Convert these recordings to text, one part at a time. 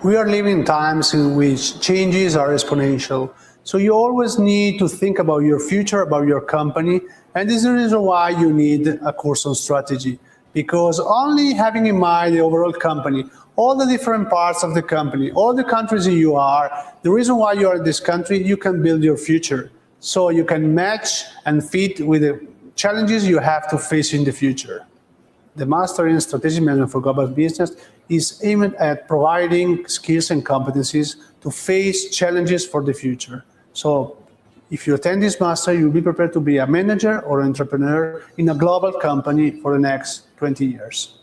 We are living in times in which changes are exponential. So you always need to think about your future, about your company. And this is the reason why you need a course on strategy. Because only having in mind the overall company, all the different parts of the company, all the countries that you are, the reason why you are in this country, you can build your future. So you can match and fit with the challenges you have to face in the future. The Master in Strategic Management for Global Business is aimed at providing skills and competencies to face challenges for the future. So if you attend this Master, you'll be prepared to be a manager or entrepreneur in a global company for the next 20 years.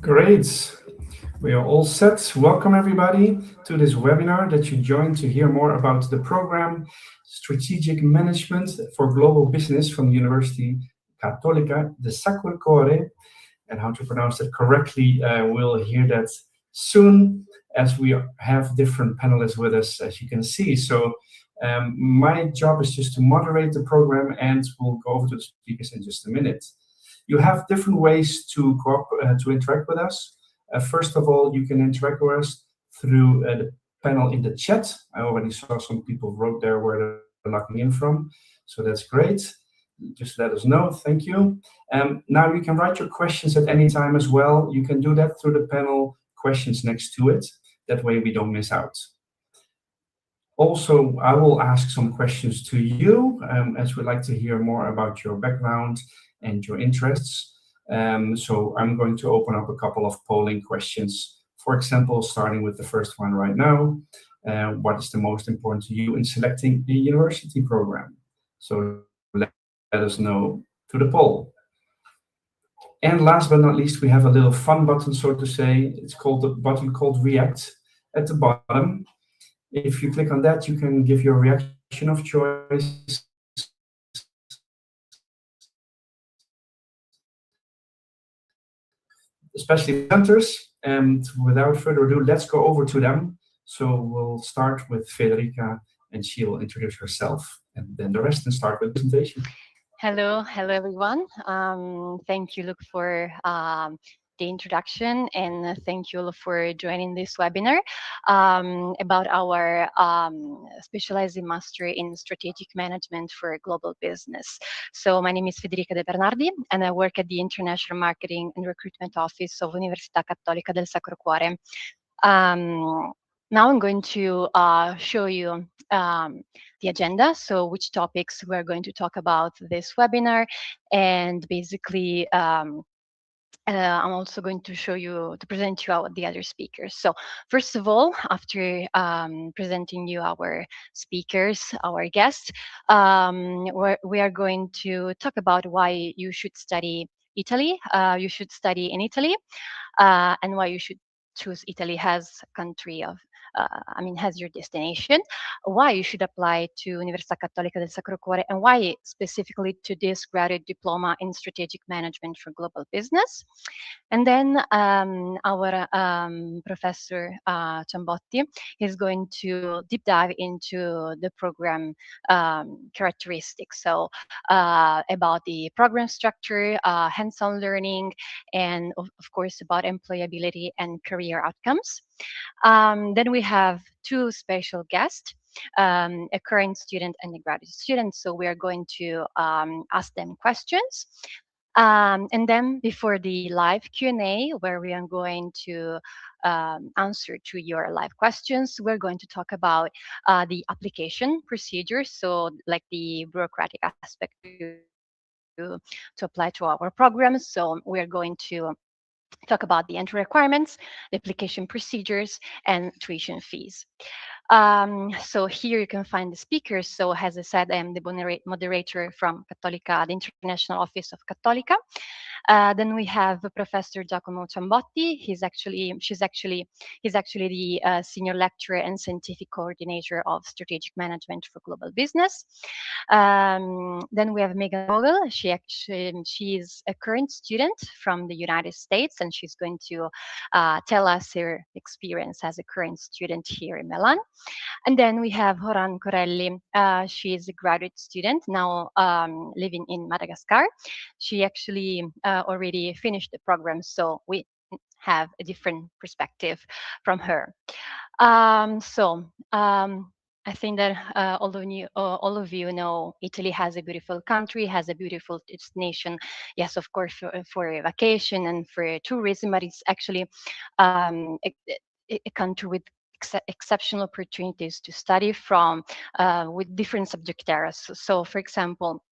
Great. We are all set. Welcome everybody to this webinar that you joined to hear more about the program Strategic Management for Global Business from Università Cattolica del Sacro Cuore. And how to pronounce that correctly, we'll hear that soon as we have different panelists with us, as you can see. So my job is just to moderate the program, and we'll go over to the speakers in just a minute. You have different ways to interact with us. First of all, you can interact with us through the panel in the chat. I already saw some people wrote there where they're logging in from, so that's great. Just let us know. Thank you. Now you can write your questions at any time as well. You can do that through the panel questions next to it. That way we don't miss out. Also, I will ask some questions to you, as we'd like to hear more about your background and your interests. So I'm going to open up a couple of polling questions. For example, starting with the first one right now. What is the most important to you in selecting a university program? So let us know through the poll. And last but not least, we have a little fun button, so to say. It's called the button called React at the bottom. If you click on that, you can give your reaction of choice. Especially presenters. And without further ado, let's go over to them. So we'll start with Federica, and she'll introduce herself, and then the rest, and start with the presentation. Hello everyone. Thank you, Luke, for the introduction, and thank you all for joining this webinar about our Specializing Master in Strategic Management for Global Business. So my name is Federica De Bernardi, and I work at the International Marketing and Recruitment Office of Università Cattolica del Sacro Cuore. Now I'm going to show you the agenda, so which topics we're going to talk about this webinar, and basically I'm also going to present you the other speakers. So first of all, after presenting you our speakers, our guests, we are going to talk about why you should study Italy, you should study in Italy, and why you should choose Italy as country of has your destination, why you should apply to Università Cattolica del Sacro Cuore, and why specifically to this graduate diploma in strategic management for global business. And then our Professor Ciambotti is going to deep dive into the program characteristics, so about the program structure, hands-on learning, and of course about employability and career outcomes. Then we have two special guests, a current student and a graduate student. So we are going to ask them questions. And then before the live Q&A, where we are going to answer to your live questions, we're going to talk about the application procedures, so like the bureaucratic aspect to apply to our programs. So we're going to talk about the entry requirements, the application procedures, and tuition fees. So here you can find the speakers. So as I said, I am the moderator from Cattolica, the International Office of Cattolica. Then we have Professor Giacomo Ciambotti. He's actually the senior lecturer and scientific coordinator of strategic management for global business. Then we have Megan Vogel. She's a current student from the United States, and she's going to tell us her experience as a current student here in Milan. And then we have Horan Corelli. She is a graduate student now living in Madagascar. She actually already finished the program, so we have a different perspective from her. I think that all of you know Italy has a beautiful country, has a beautiful destination. Yes, of course, for vacation and for tourism, but it's actually a country with exceptional opportunities to study from with different subject areas. So, for example,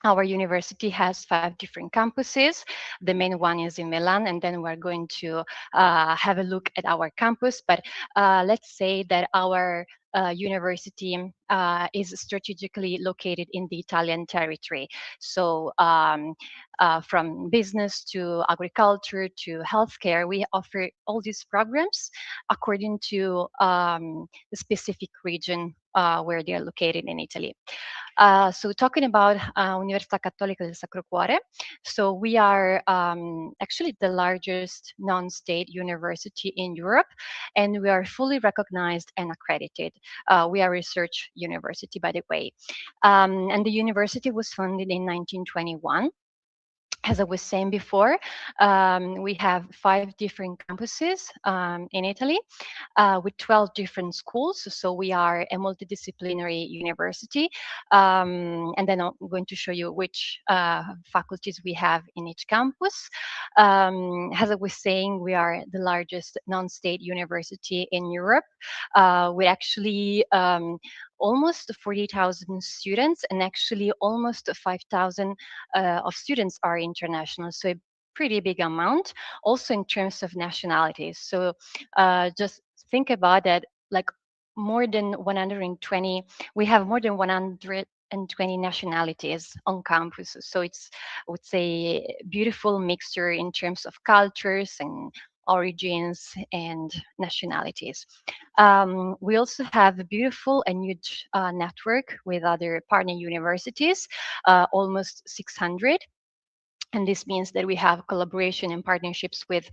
our university has 5 different campuses. The main one is in Milan, and then we're going to have a look at our campus. But let's say that our university is strategically located in the Italian territory. So from business to agriculture to healthcare, we offer all these programs according to the specific region where they are located in Italy. So talking about Università Cattolica del Sacro Cuore, so we are actually the largest non-state university in Europe, and we are fully recognized and accredited. We are a research university, by the way. And the university was founded in 1921. As I was saying before, we have 5 different campuses in Italy with 12 different schools. So we are a multidisciplinary university. And then I'm going to show you which faculties we have in each campus. As I was saying, we are the largest non-state university in Europe. With actually almost 40,000 students, and actually almost 5,000 of students are international. So a pretty big amount, also in terms of nationalities. So just think about that, like more than 120, we have more than 120 nationalities on campus. So it's, I would say, a beautiful mixture in terms of cultures and origins and nationalities. We also have a beautiful and huge network with other partner universities, almost 600. And this means that we have collaboration and partnerships with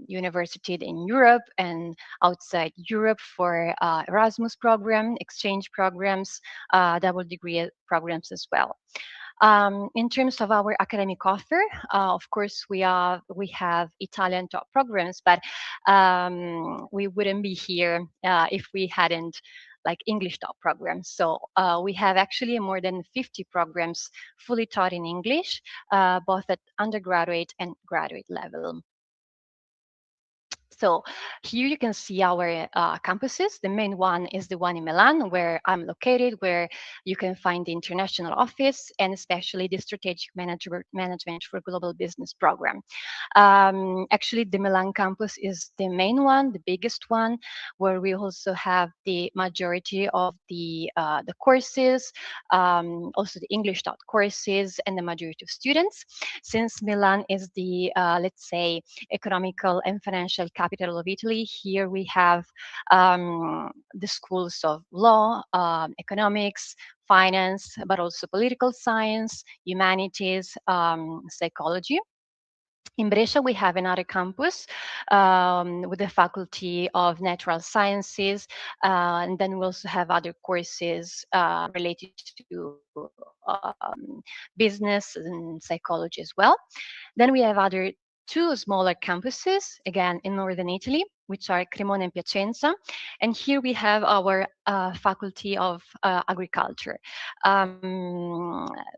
universities in Europe and outside Europe for Erasmus program, exchange programs, double degree programs as well. In terms of our academic offer, of course, we have Italian top programs, but we wouldn't be here if we hadn't like English top programs. So we have actually more than 50 programs fully taught in English, both at undergraduate and graduate level. So here you can see our campuses. The main one is the one in Milan, where I'm located, where you can find the international office and especially the strategic management for global business program. Actually, the Milan campus is the main one, the biggest one, where we also have the majority of the courses, also the English taught courses, and the majority of students. Since Milan is the, let's say, economical and financial capital of Italy, here we have the schools of law, economics, finance, but also political science, humanities, psychology. In Brescia, we have another campus with the Faculty of Natural Sciences, and then we also have other courses related to business and psychology as well. Then we have other 2 smaller campuses, again in northern Italy, which are Cremona and Piacenza. And here we have our Faculty of Agriculture,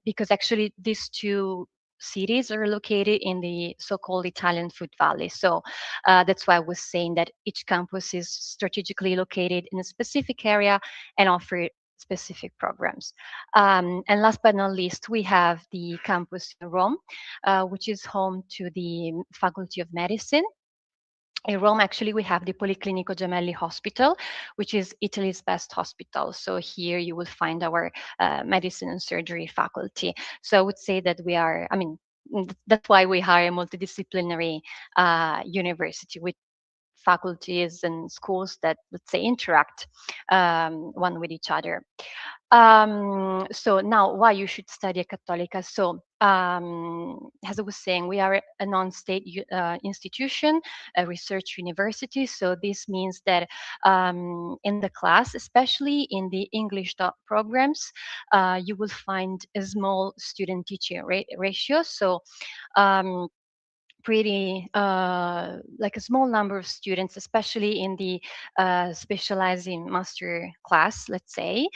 because actually these 2 cities are located in the so-called Italian Food Valley. So that's why I was saying that each campus is strategically located in a specific area and offer specific programs. And last but not least, we have the campus in Rome, which is home to the Faculty of Medicine. In Rome, actually, we have the Policlinico Gemelli Hospital, which is Italy's best hospital. So here you will find our medicine and surgery faculty. So I would say that we are, I mean, that's why we hire a multidisciplinary university with faculties and schools that, let's say, interact one with each other. So now, why you should study at Cattolica? So, as I was saying, we are a non-state institution, a research university. So this means that in the class, especially in the English programs, you will find a small student-teacher ratio. So pretty like a small number of students, especially in the specializing master class, let's say.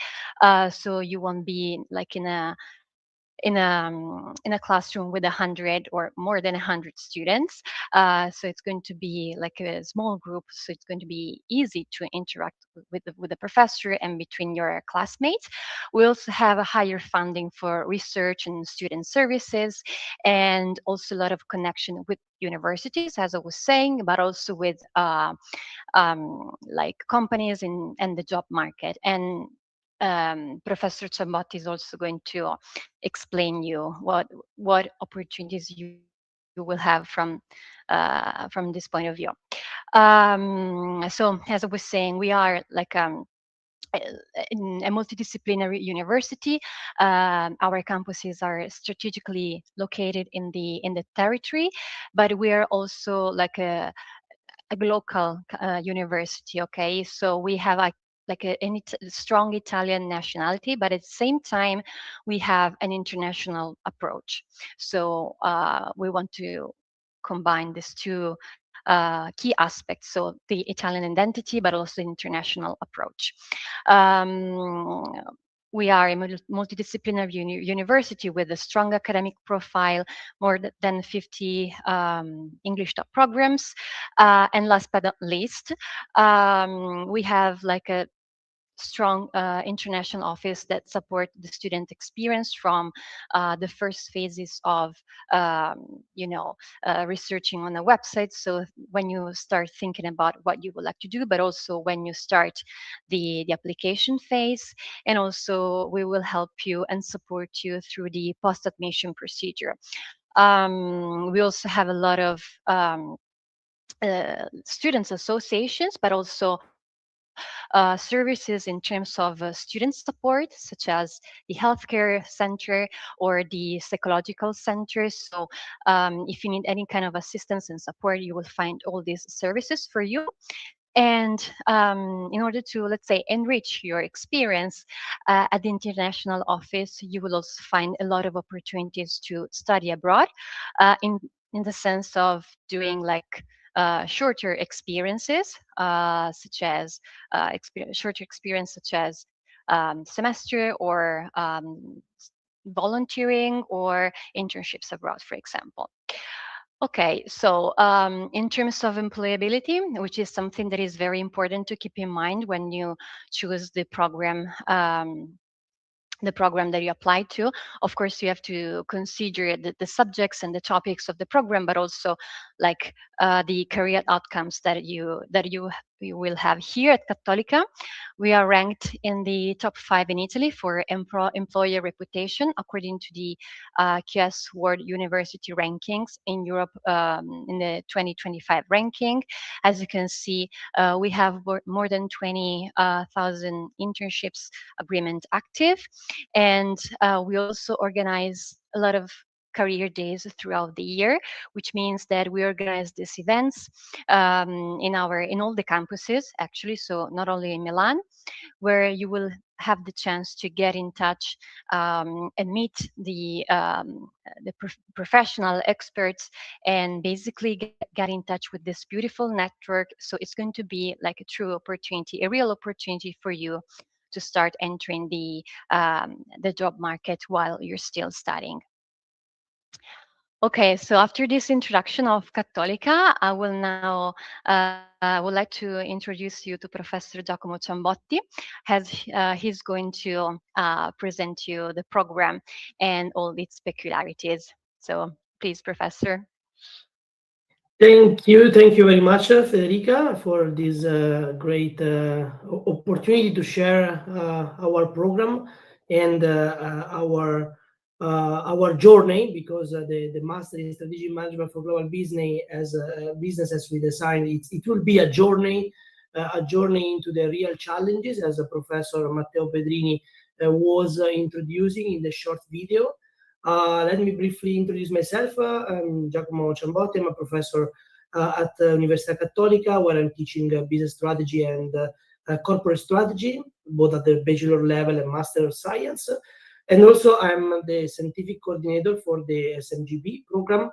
So you won't be like in a classroom with 100 or more than 100 students. So it's going to be like a small group. So it's going to be easy to interact with the professor and between your classmates. We also have a higher funding for research and student services, and also a lot of connection with universities, as I was saying, but also with like companies and the job market. And Professor Ciambotti is also going to explain you what opportunities you will have from this point of view. So as I was saying, we are like in a multidisciplinary university. Our campuses are strategically located in the territory, but we are also like a local university. Okay, so we have like a strong Italian nationality, but at the same time, we have an international approach. So we want to combine these two key aspects, so the Italian identity, but also the international approach. We are a multidisciplinary university with a strong academic profile, more than 50 English programs. And last but not least, we have like a strong international office that support the student experience from the first phases of researching on a website. So when you start thinking about what you would like to do, but also when you start the application phase, and also we will help you and support you through the post-admission procedure. We also have a lot of students associations, but also services in terms of student support, such as the healthcare center or the psychological center. So if you need any kind of assistance and support, you will find all these services for you. And in order to, let's say, enrich your experience at the international office, you will also find a lot of opportunities to study abroad, in the sense of doing like shorter experiences, such as shorter experience, such as semester or volunteering or internships abroad, for example. Okay, so in terms of employability, which is something that is very important to keep in mind when you choose the program that you apply to. Of course, you have to consider the subjects and the topics of the program, but also like the career outcomes that you will have here at Cattolica. We are ranked in the top 5 in Italy for employer reputation, according to the QS World University Rankings in Europe, in the 2025 ranking. As you can see, we have more than 20,000 internships agreement active. And we also organize a lot of career days throughout the year, which means that we organize these events in all the campuses, actually, so not only in Milan, where you will have the chance to get in touch and meet the professional experts, and basically get in touch with this beautiful network. So it's going to be like a true opportunity, a real opportunity for you to start entering the job market while you're still studying. Okay, so after this introduction of Cattolica, I will now would like to introduce you to Professor Giacomo Ciambotti, as he's going to present you the program and all its peculiarities. So please, Professor. Thank you very much, Federica, for this great opportunity to share our program and our our journey, because the Master in Strategic Management for Global Business as we designed, it will be a journey into the real challenges, as Professor Matteo Pedrini was introducing in the short video. Let me briefly introduce myself. I'm Giacomo Ciambotti. I'm a professor at Università Cattolica, where I'm teaching business strategy and corporate strategy, both at the bachelor level and Master of Science. And also I'm the scientific coordinator for the SMGB program,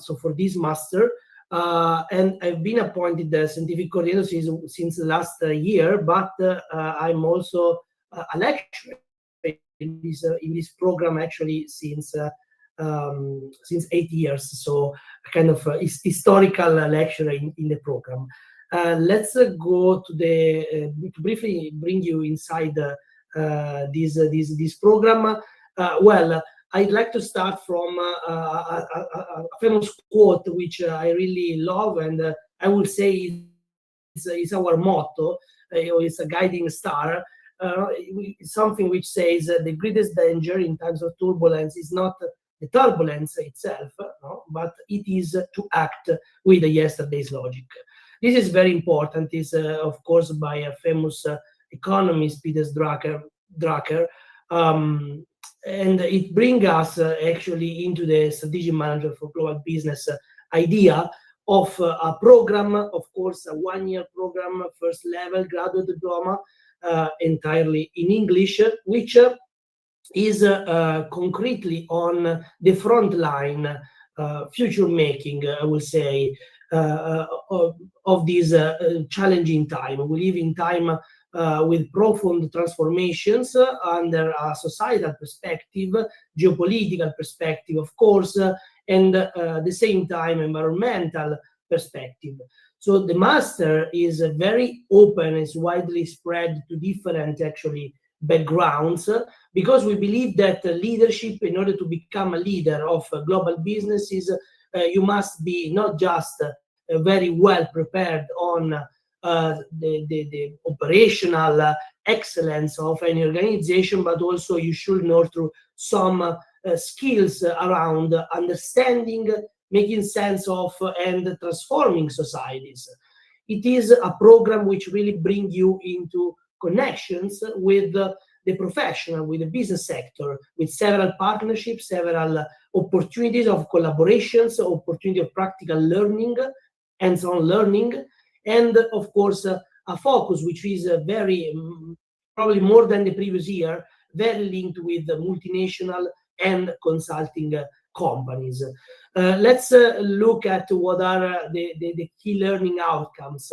so for this master. And I've been appointed the scientific coordinator since the last year, but I'm also a lecturer in this program actually since 8 years, so kind of historical lecturer in the program. Let's go to to briefly bring you inside this program. Well, I'd like to start from a famous quote which I really love, and I would say is our motto, or it's a guiding star. Something which says the greatest danger in times of turbulence is not the turbulence itself, no, but it is to act with yesterday's logic. This is very important. It's of course by a famous economist, Peter Drucker, and it brings us actually into the strategic management for global business idea of a program, of course, a one-year program, first level graduate diploma, entirely in English, which is concretely on the front line, future making, I will say, of this challenging time. We live in time with profound transformations under a societal perspective, geopolitical perspective, of course, and at the same time environmental perspective. So the master is very open, is widely spread to different actually backgrounds, because we believe that leadership, in order to become a leader of global businesses, you must be not just very well prepared on the operational excellence of any organization, but also you should know through some skills around understanding, making sense of, and transforming societies. It is a program which really brings you into connections with the professional, with the business sector, with several partnerships, several opportunities of collaborations, opportunity of practical learning, hands-on learning, and of course a focus which is very, probably more than the previous year, very linked with the multinational and consulting companies. Let's look at what are the key learning outcomes,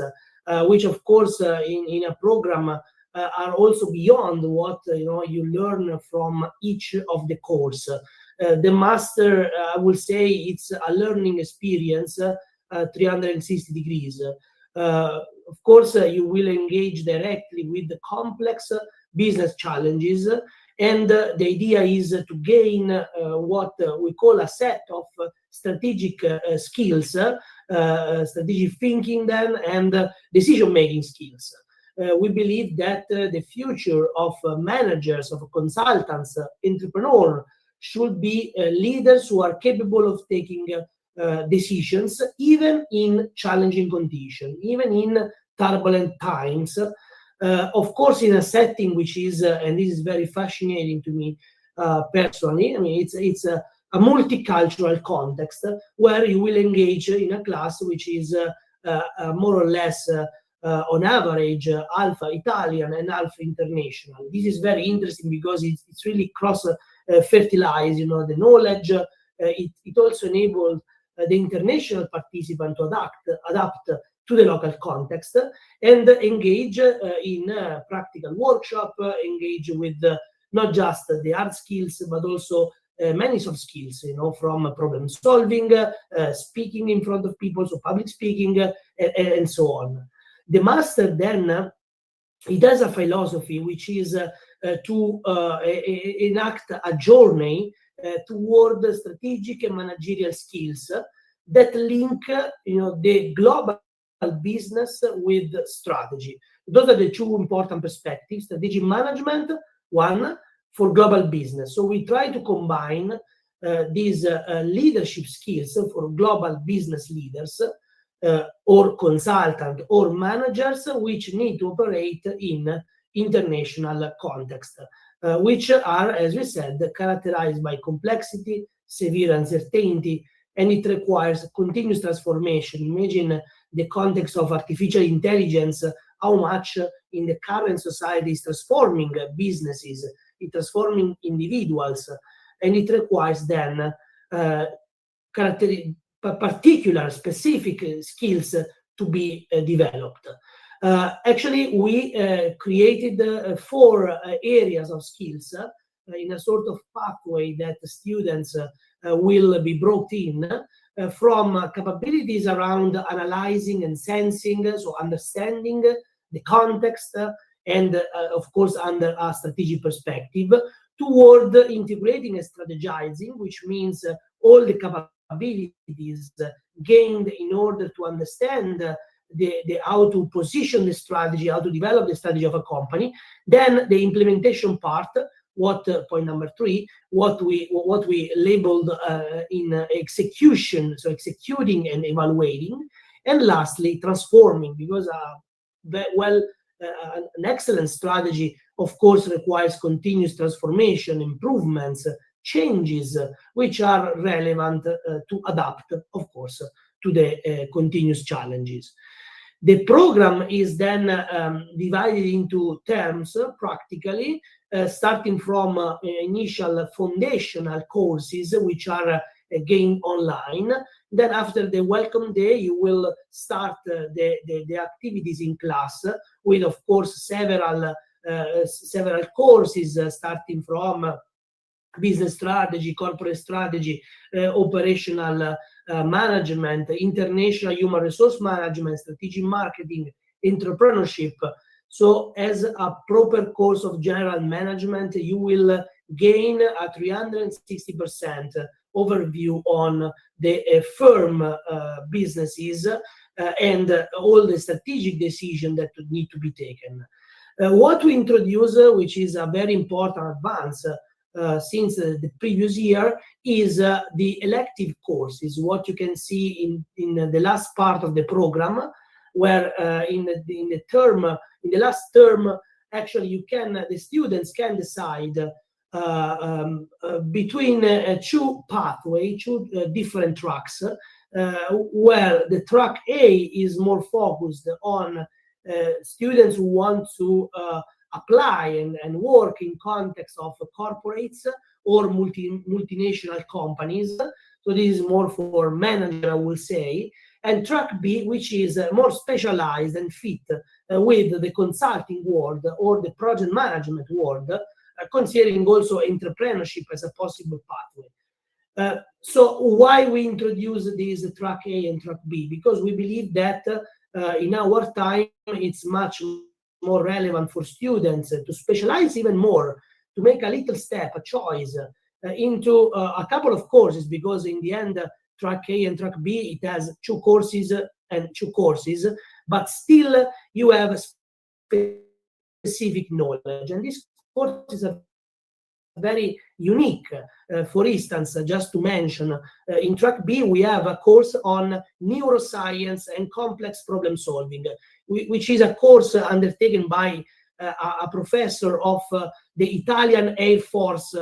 which of course in a program are also beyond what you learn from each of the course. The master, I will say, it's a learning experience 360 degrees. Of course, you will engage directly with the complex business challenges, and the idea is to gain what we call a set of strategic skills, strategic thinking then, and decision-making skills. We believe that the future of managers, of consultants, entrepreneurs should be leaders who are capable of taking decisions, even in challenging conditions, even in turbulent times. Of course, in a setting which is, and this is very fascinating to me personally, I mean, it's a multicultural context where you will engage in a class which is more or less on average half Italian and half international. This is very interesting because it's really cross-fertilized, the knowledge. It also enables the international participant to adapt to the local context and engage in practical workshop, engage with not just the hard skills, but also many soft skills, from problem solving, speaking in front of people, so public speaking, and so on. The master then, it has a philosophy which is to enact a journey toward the strategic and managerial skills that link, the global business with strategy. Those are the two important perspectives: strategic management, one, for global business. So we try to combine these leadership skills for global business leaders or consultant or managers which need to operate in international context, which are, as we said, characterized by complexity, severe uncertainty, and it requires continuous transformation. Imagine the context of artificial intelligence, how much in the current society is transforming businesses, it's transforming individuals, and it requires then particular specific skills to be developed. Actually, we created 4 areas of skills in a sort of pathway that the students will be brought in from capabilities around analyzing and sensing, so understanding the context and of course under a strategic perspective, toward integrating and strategizing, which means all the capabilities gained in order to understand how to position the strategy, how to develop the strategy of a company. Then the implementation part, point number 3, what we labeled in execution, so executing and evaluating, and lastly transforming, because an excellent strategy of course requires continuous transformation, improvements, changes which are relevant to adapt, of course, to the continuous challenges. The program is then divided into terms practically, starting from initial foundational courses, which are again online. Then after the welcome day, you will start the activities in class with, of course, several courses starting from business strategy, corporate strategy, operational management, international human resource management, strategic marketing, entrepreneurship. So as a proper course of general management, you will gain a 360% overview on the firm businesses and all the strategic decisions that need to be taken. What we introduce, which is a very important advance since the previous year, is the elective courses. What you can see in the last part of the program, where in the last term, actually the students can decide between 2 pathways, 2 different tracks, where the track A is more focused on students who want to apply and work in context of corporates or multinational companies. So this is more for manager, I will say. And track B, which is more specialized and fit with the consulting world or the project management world, considering also entrepreneurship as a possible pathway. So why we introduce these track A and track B? Because we believe that in our time, it's much more relevant for students to specialize even more, to make a little step, a choice into a couple of courses, because in the end, track A and track B, it has 2 courses and 2 courses, but still you have specific knowledge. And these courses are very unique. For instance, just to mention, in track B, we have a course on neuroscience and complex problem solving, which is a course undertaken by a professor of the Italian Air Force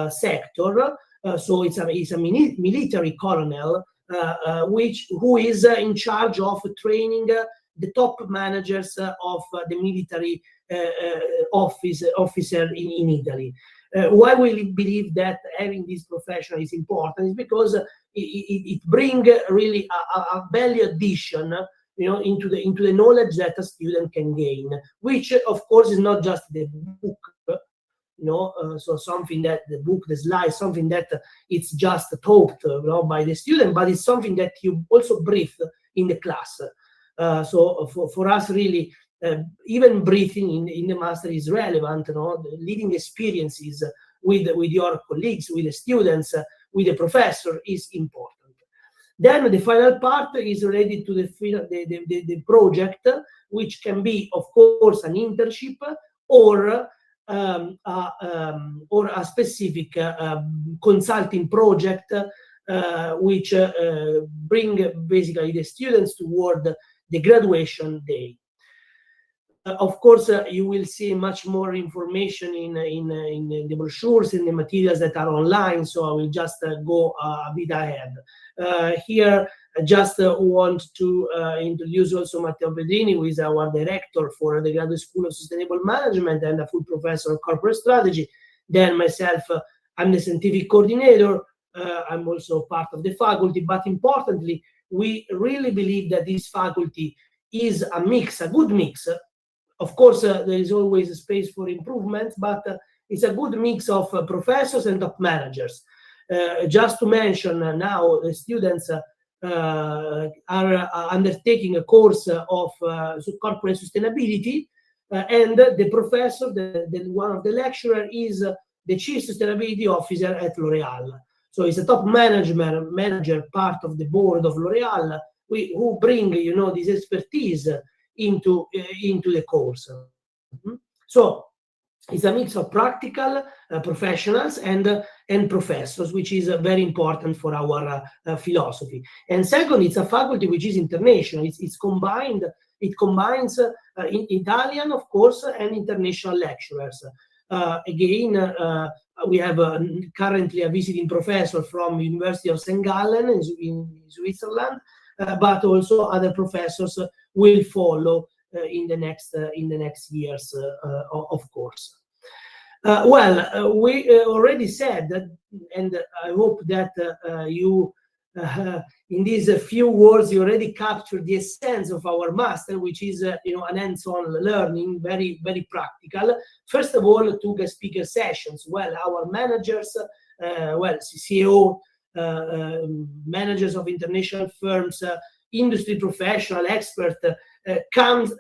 sector. So it's a military colonel who is in charge of training the top managers of the military officer in Italy. Why we believe that having this professional is important is because it brings really a value addition, into the knowledge that a student can gain, which of course is not just the book. So something that the book, the slides, something that it's just taught by the student, but it's something that you also breathe in the class. So for us, really, even breathing in the master is relevant. The living experiences with your colleagues, with the students, with the professor is important. Then the final part is related to the project, which can be, of course, an internship or or a specific consulting project which bring basically the students toward the graduation day. Of course, you will see much more information in the brochures, in the materials that are online, so I will just go a bit ahead. Here, I just want to introduce also Matteo Pedrini, who is our director for the Graduate School of Sustainable Management and a full professor of corporate strategy. Then myself, I'm the scientific coordinator. I'm also part of the faculty, but importantly, we really believe that this faculty is a mix, a good mix. Of course, there is always a space for improvement, but it's a good mix of professors and top managers. Just to mention now, the students are undertaking a course of corporate sustainability, and the professor, one of the lecturer, is the Chief Sustainability Officer at L'Oréal. So he's a top manager, part of the board of L'Oréal, who bring, you know, this expertise into the course. So it's a mix of practical professionals and professors, which is very important for our philosophy. And second, it's a faculty which is international. It combines in Italian, of course, and international lecturers. Again, we have currently a visiting professor from University of St. Gallen in Switzerland, but also other professors will follow in the next years, of course. We already said that, and I hope that you, in these few words, you already captured the essence of our master, which is you know, an hands-on learning, very, very practical. First of all, two guest speaker sessions. Well, our managers, CEO, managers of international firms, industry professional, expert, comes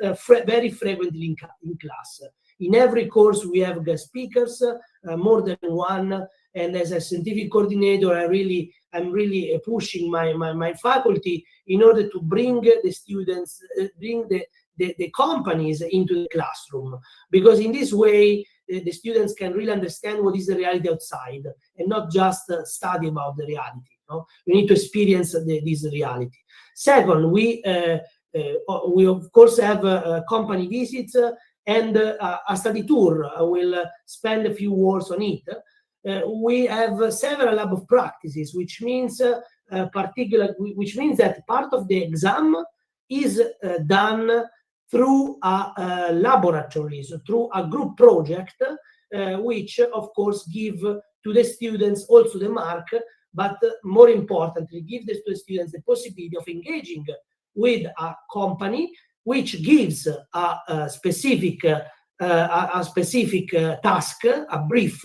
very frequently in class. In every course, we have guest speakers, more than one. And as a scientific coordinator, I'm really pushing my faculty in order to bring the students, bring the companies into the classroom, because in this way the students can really understand what is the reality outside and not just study about the reality. No? We need to experience this reality. Second, we of course have company visits and a study tour. I will spend a few words on it. We have several lab of practices, which means that part of the exam is done through a laboratory, so through a group project, which of course give to the students also the mark, but more importantly, give this to the students the possibility of engaging with a company which gives a specific task, a brief,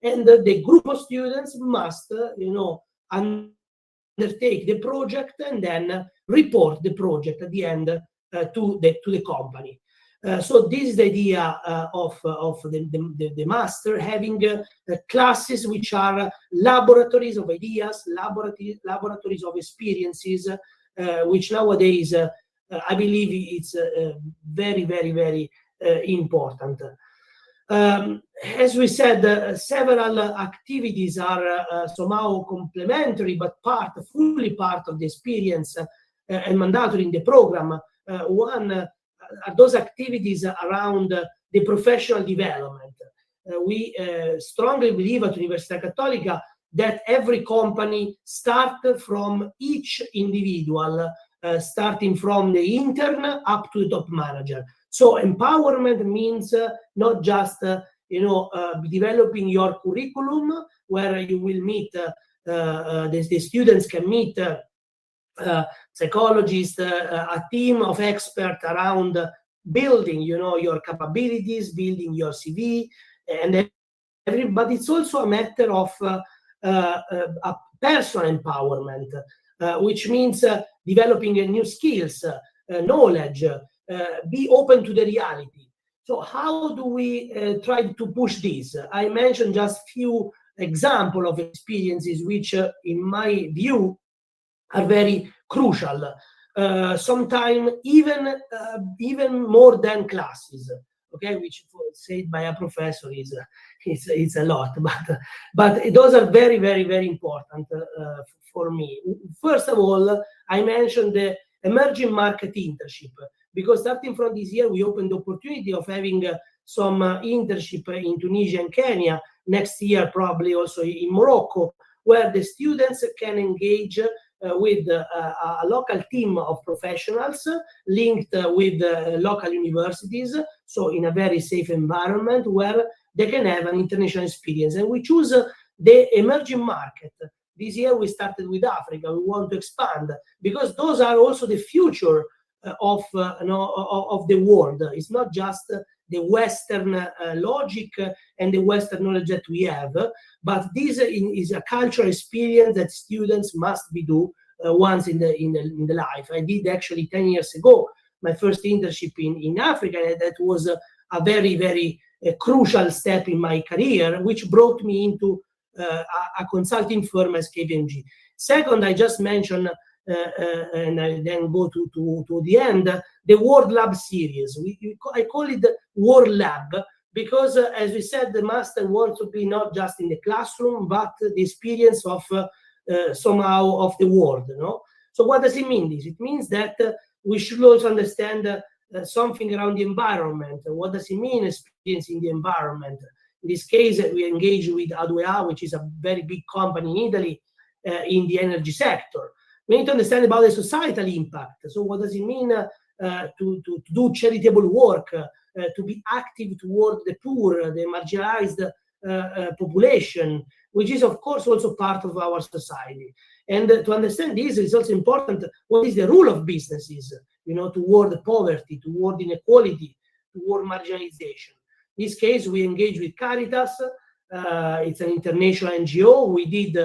and the group of students must, undertake the project and then report the project at the end to the company. So this is the idea of the master, having classes which are laboratories of ideas, laboratories of experiences, which nowadays I believe it's very, very, very important. As we said, several activities are somehow complementary, but fully part of the experience and mandatory in the program. One are those activities around the professional development. We strongly believe at Università Cattolica that every company starts from each individual, starting from the intern up to the top manager. So empowerment means not just developing your curriculum, where you will meet the students can meet psychologists, a team of experts around building your capabilities, building your CV, but it's also a matter of a personal empowerment, which means developing new skills, knowledge, be open to the reality. So how do we try to push this? I mentioned just few examples of experiences which, in my view, are very crucial. Sometimes even more than classes. okay, which said by a professor is it's a lot, but those are very, very, very important for me. First of all, I mentioned the emerging market internship, because starting from this year, we opened the opportunity of having some internship in Tunisia and Kenya, next year probably also in Morocco, where the students can engage with a local team of professionals linked with local universities, so in a very safe environment where they can have an international experience. And we choose the emerging market. This year we started with Africa. We want to expand because those are also the future of the world. It's not just the Western logic and the Western knowledge that we have, but this is a cultural experience that students must do once in the life. I did actually 10 years ago my first internship in Africa, and that was a very, very crucial step in my career, which brought me into a consulting firm as KPMG. Second, I just mentioned, and I then go to the end, the World Lab series. I call it the World Lab because, as we said, the master wants to be not just in the classroom, but the experience of somehow of the world. So what does it mean? It means that we should also understand something around the environment. What does it mean, experiencing the environment? In this case, we engage with A2A, which is a very big company in Italy in the energy sector. We need to understand about the societal impact. So what does it mean to do charitable work, to be active toward the poor, the marginalized population, which is, of course, also part of our society. And to understand this, it's also important, what is the role of businesses, toward poverty, toward inequality, toward marginalization. In this case, we engage with Caritas. It's an international NGO. We did,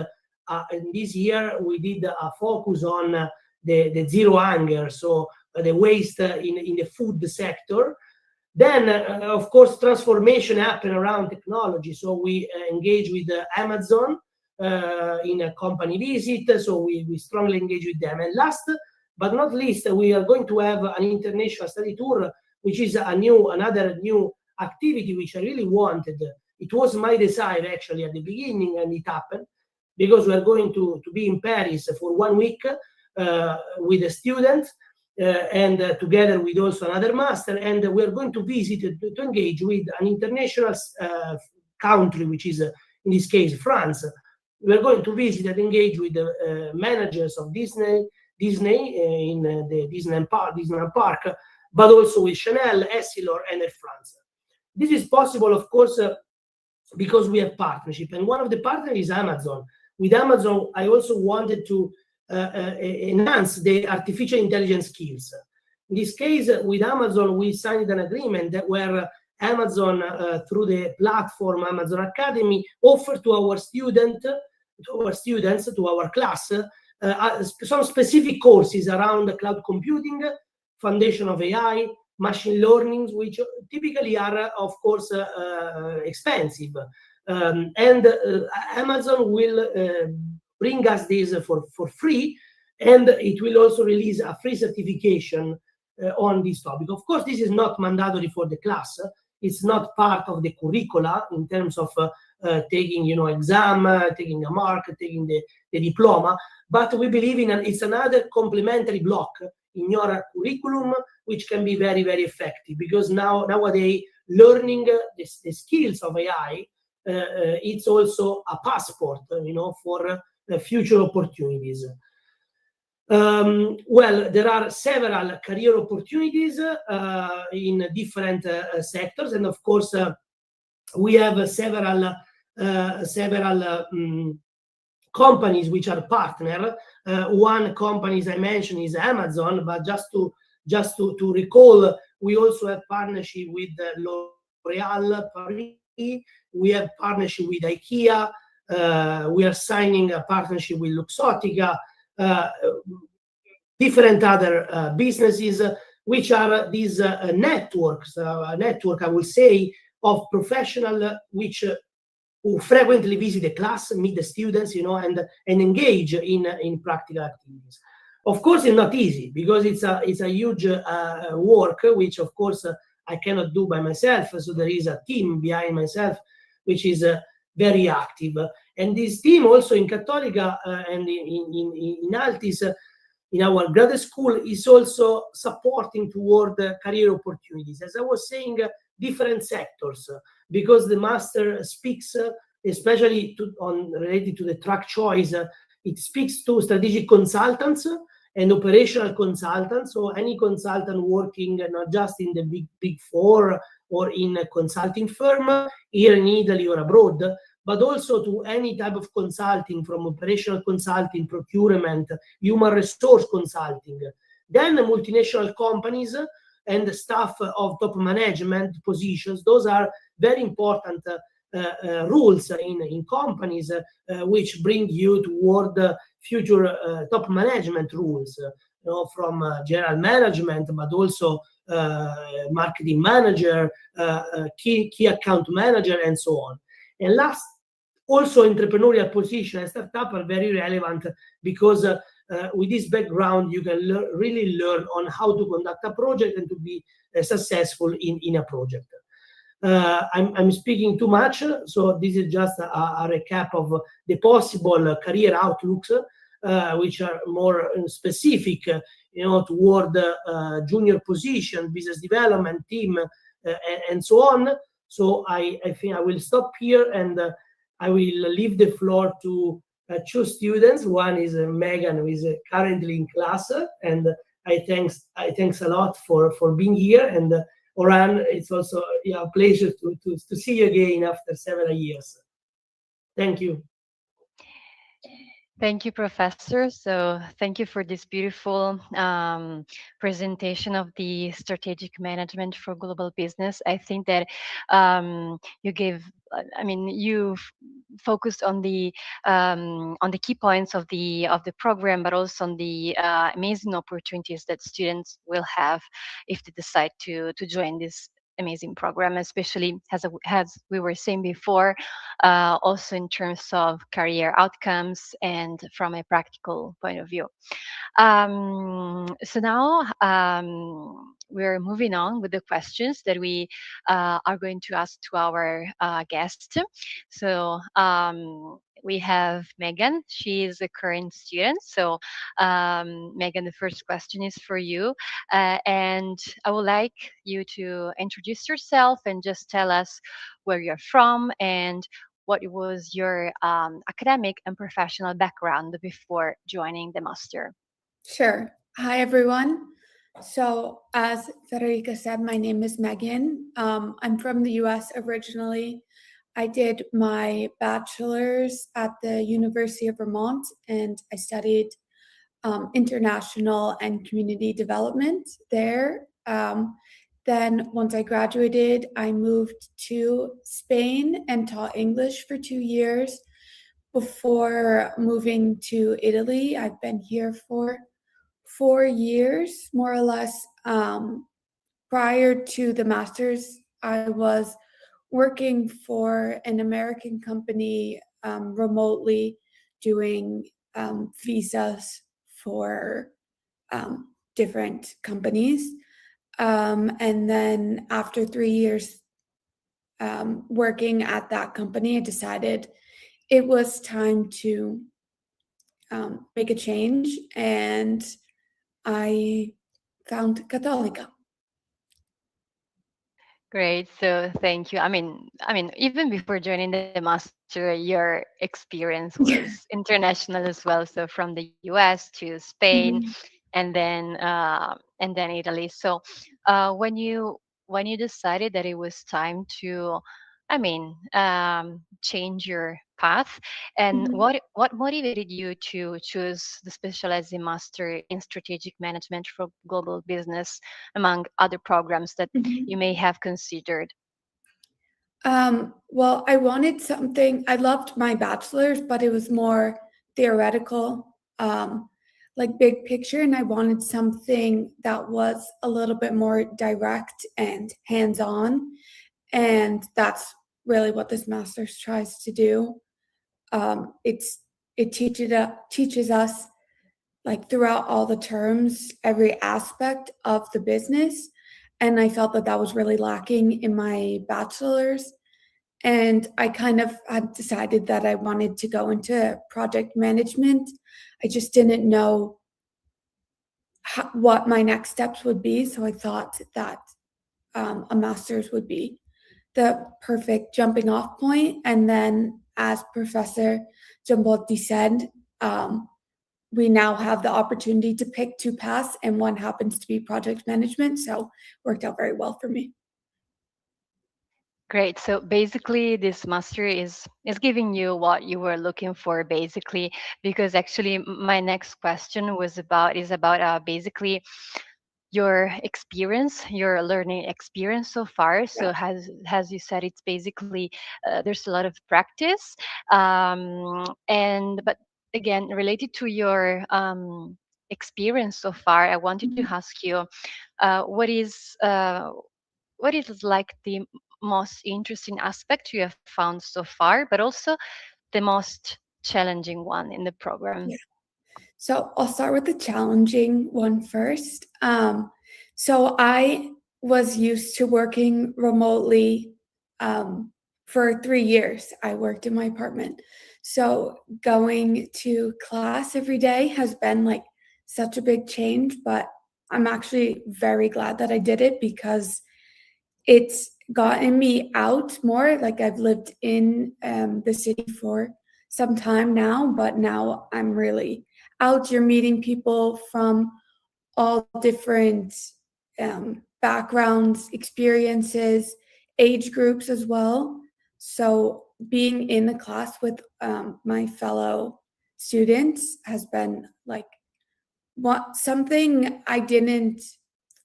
in this year, we did a focus on the zero hunger, so the waste in the food sector. Then, of course, transformation happened around technology. So we engage with Amazon in a company visit. So we strongly engage with them. And last but not least, we are going to have an international study tour, which is another new activity which I really wanted. It was my desire actually at the beginning, and it happened because we are going to be in Paris for 1 week with the students. And together with also another master, and we are going to visit to engage with an international country, which is in this case France. We are going to visit and engage with the managers of Disney in the Disneyland Park, but also with Chanel, Essilor, and Air France. This is possible, of course, because we have partnership, and one of the partners is Amazon. With Amazon, I also wanted to enhance the artificial intelligence skills. In this case, with Amazon, we signed an agreement where Amazon, through the platform Amazon Academy, offered to our students, to our class, some specific courses around cloud computing, foundation of AI, machine learning, which typically are, of course, expensive. And Amazon will bring us this for free, and it will also release a free certification on this topic. Of course, this is not mandatory for the class. It's not part of the curricula in terms of taking, exam, taking a mark, taking the diploma. But we believe it's another complementary block in your curriculum, which can be very, very effective, because nowadays learning the skills of AI, it's also a passport, for future opportunities. Well, there are several career opportunities in different sectors, and of course, we have several companies which are partner. One company, as I mentioned, is Amazon, but just to recall, we also have partnership with L'Oréal Paris. We have partnership with IKEA. We are signing a partnership with Luxottica, different other businesses, which are these networks, a network, I will say, of professionals who frequently visit the class, meet the students, and engage in practical activities. Of course, it's not easy because it's a huge work, which of course I cannot do by myself. So there is a team behind myself, which is very active. And this team also in Cattolica and in Altis, in our graduate school, is also supporting toward career opportunities. As I was saying, different sectors, because the master speaks, especially related to the track choice, it speaks to strategic consultants and operational consultants, so any consultant working not just in the big four or in a consulting firm here in Italy or abroad, but also to any type of consulting, from operational consulting, procurement, human resource consulting. Then the multinational companies and the staff of top management positions, those are very important rules in companies which bring you toward future top management rules, from general management, but also marketing manager, key account manager, and so on. And last, also entrepreneurial position and startup are very relevant, because with this background you can really learn on how to conduct a project and to be successful in a project. I'm speaking too much, so this is just a recap of the possible career outlooks, which are more specific, toward junior position, business development team, and so on. So I think I will stop here, and I will leave the floor to two students. One is Megan, who is currently in class, and I thanks a lot for being here. And Oran, it's also a pleasure to see you again after several years. Thank you. Thank you, Professor. So thank you for this beautiful presentation of the strategic management for global business. I think that you focused on the key points of the program, but also on the amazing opportunities that students will have if they decide to join this amazing program, especially as we were saying before, also in terms of career outcomes and from a practical point of view. So now we're moving on with the questions that we are going to ask to our guest. So we have Megan. She is a current student. So Megan, the first question is for you. And I would like you to introduce yourself and just tell us where you're from and what was your academic and professional background before joining the master. Sure. Hi, everyone. So as Federica said, my name is Megan. I'm from the US originally. I did my bachelor's at the University of Vermont, and I studied international and community development there. Then once I graduated, I moved to Spain and taught English for 2 years before moving to Italy. I've been here for 4 years, more or less. Prior to the master's, I was working for an American company remotely, doing visas for different companies. And then after 3 years working at that company, I decided it was time to make a change, and I found Cattolica. Great. So thank you. I mean, even before joining the master, your experience was international as well. So from the US to Spain, and then Italy. So when you decided that it was time to, change your path, and what motivated you to choose the Specializing Master in Strategic Management for Global Business among other programs that you may have considered? Well, I wanted something. I loved my bachelor's, but it was more theoretical, like big picture, and I wanted something that was a little bit more direct and hands-on, and that's really what this master's tries to do. It teaches us, like, throughout all the terms, every aspect of the business, and I felt that that was really lacking in my bachelor's. And I kind of had decided that I wanted to go into project management. I just didn't know what my next steps would be. So I thought that a master's would be the perfect jumping off point. And then, as Professor Giambotti said, we now have the opportunity to pick two paths, and one happens to be project management. So it worked out very well for me. Great. So basically, this master is giving you what you were looking for, basically, because actually my next question is about basically your experience, your learning experience so far. So as you said, it's basically there's a lot of practice, and but again, related to your experience so far, I wanted to ask you uh, what is uh, what is like the most interesting aspect you have found so far, but also the most challenging one in the program. Yeah. So I'll start with the challenging one first. So I was used to working remotely for 3 years. I worked in my apartment. So going to class every day has been like such a big change, but I'm actually very glad that I did it because it's gotten me out more. Like I've lived in the city for some time now, but now I'm really out. You're meeting people from all different backgrounds, experiences, age groups as well. So being in the class with my fellow students has been like something I didn't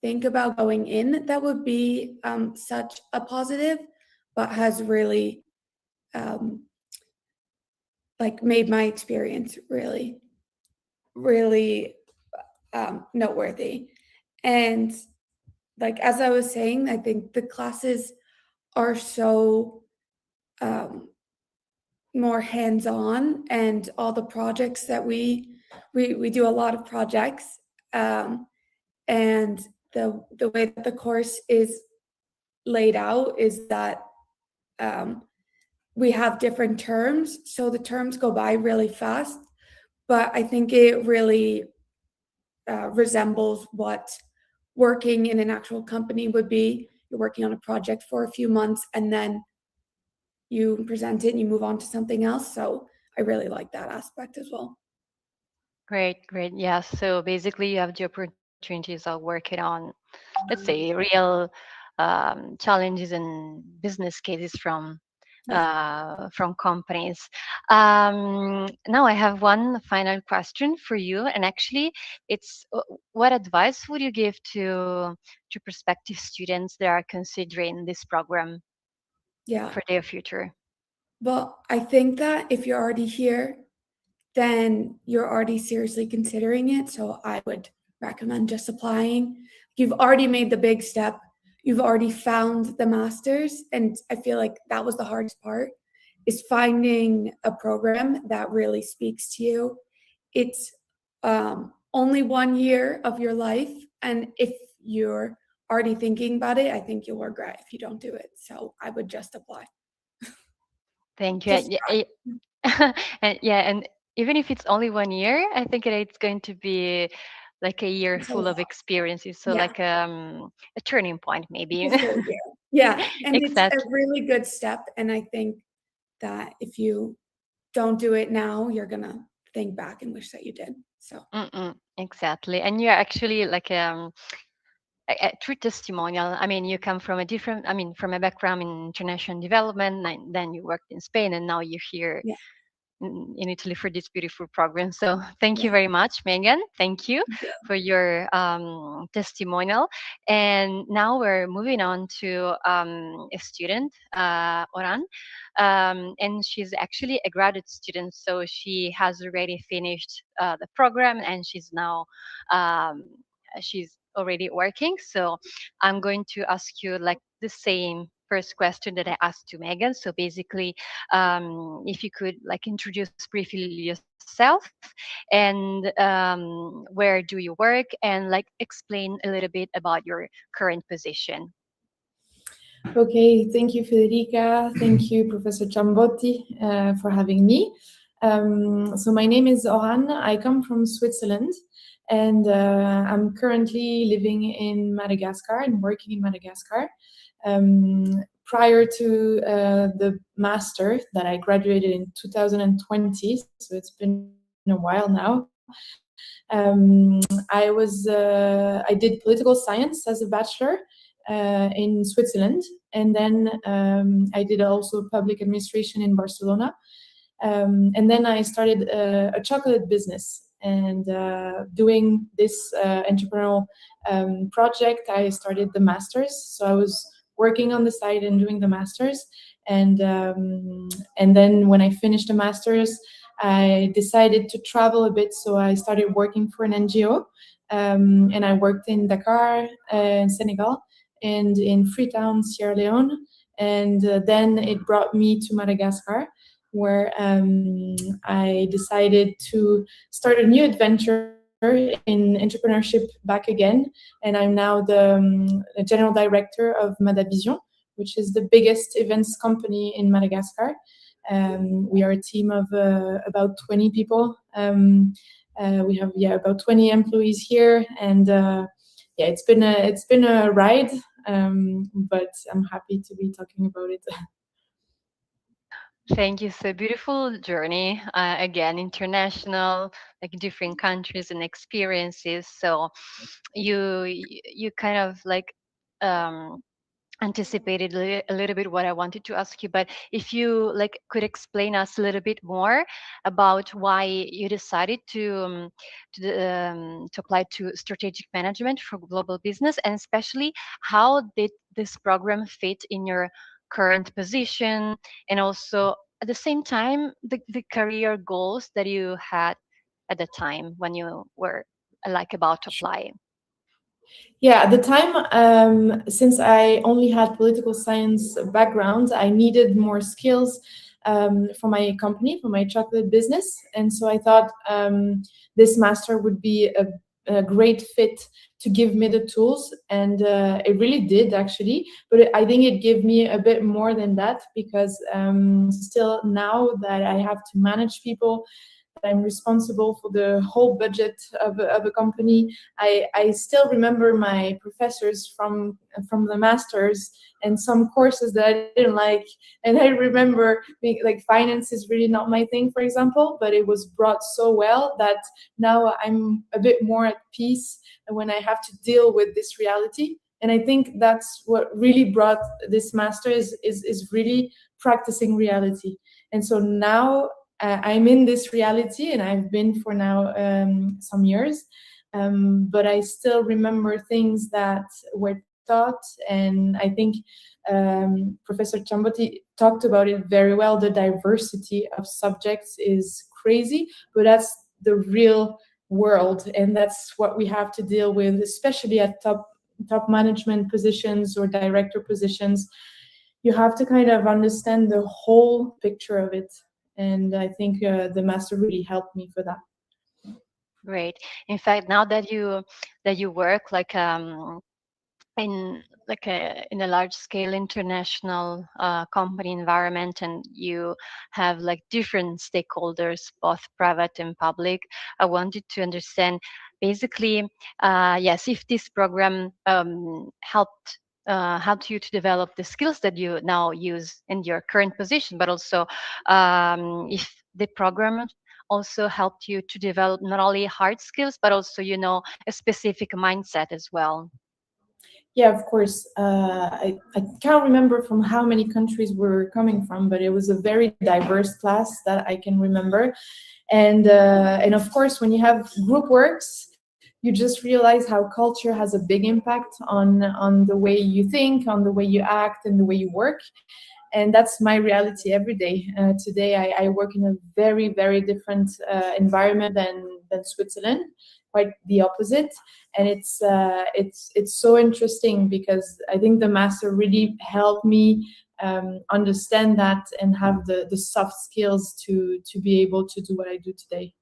think about going in that would be such a positive, but has really um, like made my experience really, really noteworthy. And like as I was saying, I think the classes are so more hands-on, and all the projects that we do a lot of projects, and the way that the course is laid out is that um, we have different terms, so the terms go by really fast, but I think it really resembles what working in an actual company would be. You're working on a project for a few months and then you present it and you move on to something else. So I really like that aspect as well. Great, great. Yeah. So basically, you have the opportunities of working on, let's say, real challenges and business cases Yeah. from companies. Now, I have one final question for you, and actually, it's what advice would you give to prospective students that are considering this program Yeah. for their future? Well, I think that if you're already here, then you're already seriously considering it. So I would recommend just applying. You've already made the big step. You've already found the master's. And I feel like that was the hardest part, is finding a program that really speaks to you. It's only 1 year of your life. And if you're already thinking about it, I think you'll regret if you don't do it. So I would just apply. Thank you. Just And yeah, and even if it's only 1 year, I think it's going to be like a year it's a full of lot. experiences. So Yeah. like a turning point, maybe. It's a full year. Yeah, and it's a Exactly. really good step, and I think that if you don't do it now, you're gonna think back and wish that you did. So Exactly. And you're actually like a true testimonial. I mean, you come from a different, I mean, from a background in international development, and then you worked in Spain, and now you're here yeah, in Italy for this beautiful program. So thank you yeah, very much, Megan. Thank you thank you. for your testimonial. And now we're moving on to a student, Oran. And she's actually a graduate student. So she has already finished the program and she's now, she's already working. So I'm going to ask you like the same first question that I asked to Megan. So basically, if you could like introduce briefly yourself and where do you work, and like explain a little bit about your current position. Okay, thank you, Federica. Thank you, Professor Ciambotti, for having me. So my name is Oran. I come from Switzerland, and I'm currently living in Madagascar and working in Madagascar. Prior to the master that I graduated in 2020, so it's been a while now. I did political science as a bachelor in Switzerland, and then I did also public administration in Barcelona, and then I started a chocolate business. And doing this entrepreneurial project, I started the masters. So I was working on the side and doing the masters, and then when I finished the masters, I decided to travel a bit. So I started working for an NGO, and I worked in Dakar, in Senegal, and in Freetown, Sierra Leone, and then it brought me to Madagascar, where I decided to start a new adventure in entrepreneurship back again, and I'm now the general director of Madavision, which is the biggest events company in Madagascar. We are a team of about 20 people. We have about 20 employees here, and it's been a ride, but I'm happy to be talking about it. Thank you. So beautiful journey. Again, international, like different countries and experiences. So you kind of like anticipated a little bit what I wanted to ask you. But if you like could explain us a little bit more about why you decided to apply to strategic management for global business, and especially how did this program fit in your current position, and also at the same time the career goals that you had at the time when you were like about to apply. Yeah, at the time, since I only had political science background, I needed more skills for my company, for my chocolate business, and so I thought this master would be a great fit to give me the tools, and it really did actually. But I think it gave me a bit more than that, because still now that I have to manage people, that I'm responsible for the whole budget of a company, I still remember my professors from the masters and some courses that I didn't like. And I remember being like, finance is really not my thing, for example, but it was brought so well that now I'm a bit more at peace when I have to deal with this reality. And I think that's what really brought this master is really practicing reality. And so now I'm in this reality, and I've been for now some years, but I still remember things that were taught, and I think Professor Ciambotti talked about it very well. The diversity of subjects is crazy, but that's the real world, and that's what we have to deal with, especially at top management positions or director positions. You have to kind of understand the whole picture of it. And I think the master really helped me for that. Great. In fact, now that you work like in a large scale international company environment, and you have like different stakeholders, both private and public, I wanted to understand basically, yes, if this program helped you to develop the skills that you now use in your current position, but also if the program also helped you to develop not only hard skills, but also, a specific mindset as well. Yeah, of course. I can't remember from how many countries we're coming from, but it was a very diverse class that I can remember. And of course, when you have group works, you just realize how culture has a big impact on the way you think, on the way you act, and the way you work. And that's my reality every day. Today, I work in a very, very different environment than Switzerland. quite the opposite. And it's so interesting because I think the master really helped me understand that and have the soft skills to be able to do what I do today.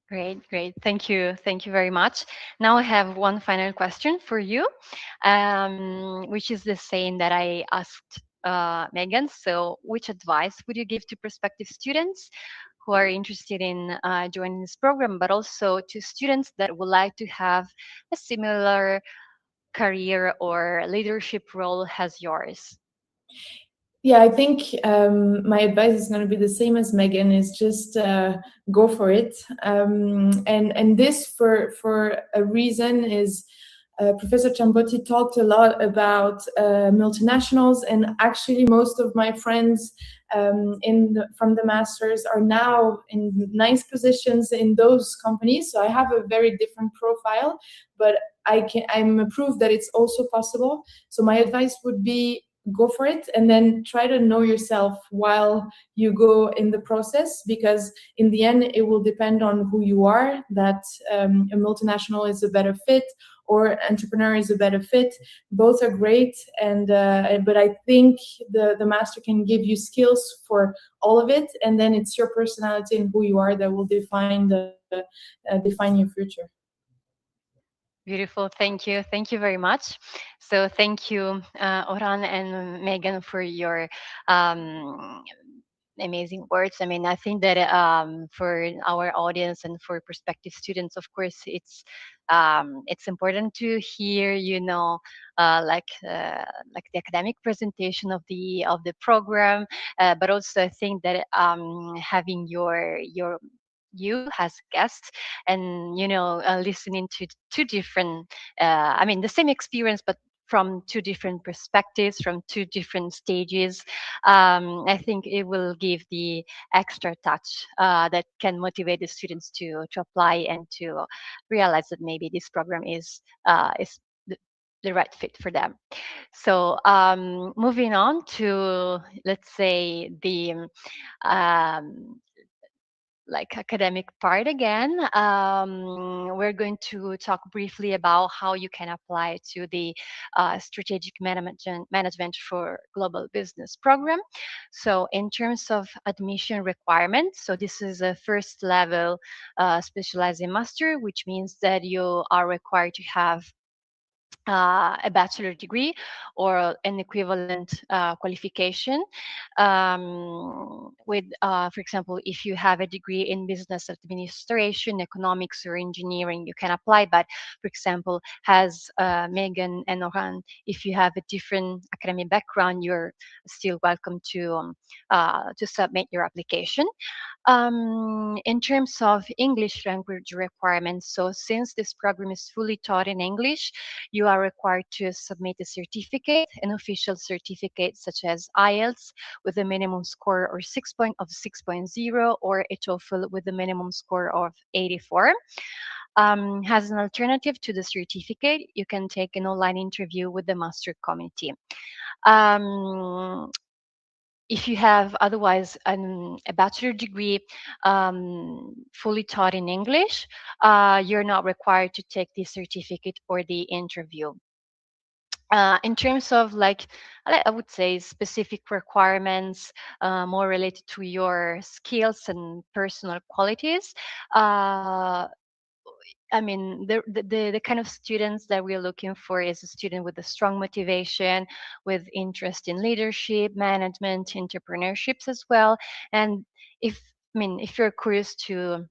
Great, great. Thank you. Thank you very much. Now I have one final question for you, which is the same that I asked Megan. So which advice would you give to prospective students who are interested in joining this program, but also to students that would like to have a similar career or leadership role as yours? Yeah, I think my advice is going to be the same as Megan, is just go for it. And this for a reason is Professor Ciambotti talked a lot about multinationals, and actually most of my friends from the masters are now in nice positions in those companies. So I have a very different profile, but I'm a proof that it's also possible. So my advice would be, go for it, and then try to know yourself while you go in the process, because in the end it will depend on who you are, that a multinational is a better fit or entrepreneur is a better fit. Both are great, and but I think the master can give you skills for all of it, and then it's your personality and who you are that will define your future. Beautiful. Thank you. Thank you very much. So thank you, Orhan and Megan, for your amazing words. I mean, I think that for our audience and for prospective students, of course, it's important to hear, like the academic presentation of the program, but also I think that having you as guests, and listening to two different the same experience, but from two different perspectives, from two different stages. I think it will give the extra touch that can motivate the students to apply and to realize that maybe this program is the right fit for them. So moving on to, let's say, the like academic part again, we're going to talk briefly about how you can apply to the strategic management for global business program. So in terms of admission requirements, so this is a first level specializing master, which means that you are required to have a bachelor degree or an equivalent qualification. For example, if you have a degree in business administration, economics, or engineering, you can apply. But for example, as Megan and Orhan, if you have a different academic background, you're still welcome to submit your application. In terms of English language requirements, so since this program is fully taught in English, you are required to submit a certificate, an official certificate such as IELTS with a minimum score of 6.0, or a TOEFL with a minimum score of 84. As an alternative to the certificate, you can take an online interview with the master committee. If you have otherwise a bachelor degree fully taught in English, you're not required to take the certificate or the interview. In terms of, like, I would say, specific requirements more related to your skills and personal qualities, the kind of students that we're looking for is a student with a strong motivation, with interest in leadership, management, entrepreneurships as well. And if you're curious to,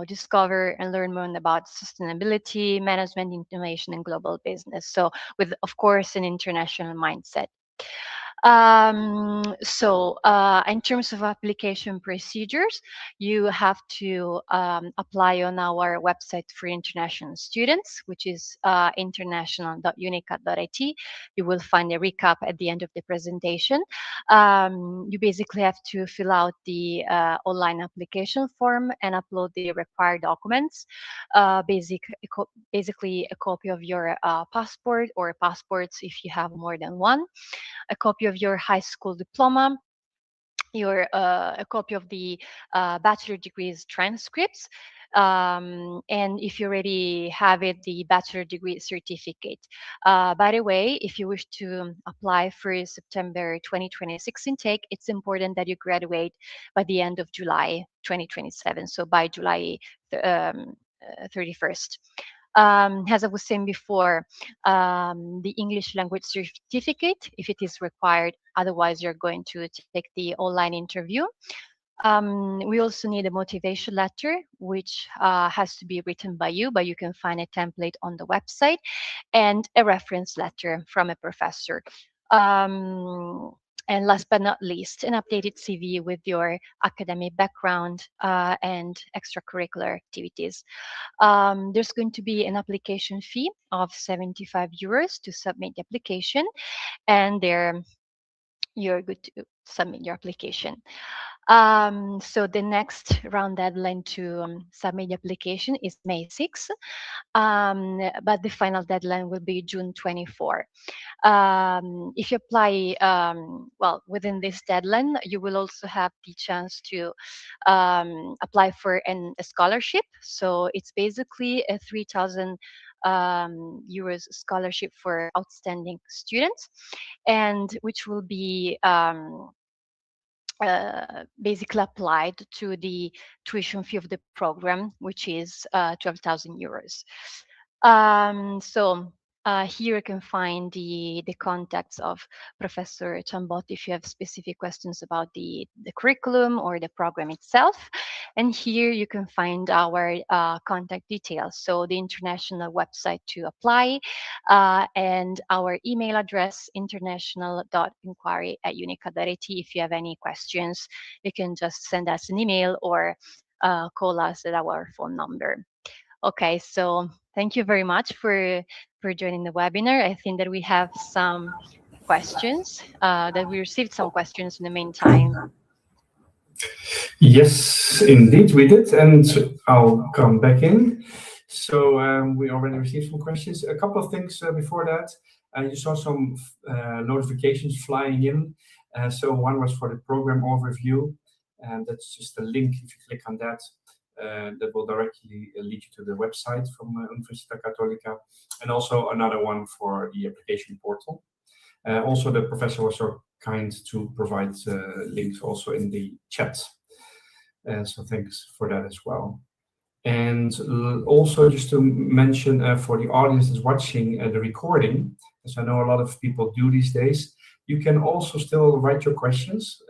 discover and learn more about sustainability, management, innovation, and global business. So with, of course, an international mindset. In terms of application procedures, you have to apply on our website for international students, which is international.unicat.it. You will find a recap at the end of the presentation. You basically have to fill out the online application form and upload the required documents. Basically a copy of your passport or passports if you have more than one, a copy of your high school diploma, a copy of the bachelor degrees transcripts, and if you already have it, the bachelor degree certificate. By the way, if you wish to apply for September 2026 intake, it's important that you graduate by the end of July 2027, so by July 31st. As I was saying before, the English language certificate, if it is required, otherwise you're going to take the online interview. We also need a motivation letter, which has to be written by you, but you can find a template on the website, and a reference letter from a professor. And last but not least, an updated CV with your academic background and extracurricular activities. There's going to be an application fee of 75 euros to submit the application, and there you're good to submit your application. So the next round deadline to submit the application is May 6, but the final deadline will be June 24. If you apply well within this deadline, you will also have the chance to apply for a scholarship. So it's basically a 3,000 euros scholarship for outstanding students, and which will be basically applied to the tuition fee of the program, which is 12,000 euros. So here you can find the contacts of Professor Ciambotti if you have specific questions about the curriculum or the program itself. And here you can find our contact details. So the international website to apply, and our email address, international.inquiry@unica.it. If you have any questions, you can just send us an email or call us at our phone number. Okay, so thank you very much for joining the webinar. I think that we have some questions, that we received some questions in the meantime. Yes, indeed, we did, and I'll come back in. So we already received some questions. A couple of things before that. You saw some notifications flying in. So one was for the program overview, and that's just a link. If you click on that, that will directly lead you to the website from Università Cattolica, and also another one for the application portal. Also, the professor was so kind to provide links also in the chat. So thanks for that as well. And also just to mention for the audience that's watching the recording, as I know a lot of people do these days, you can also still write your questions.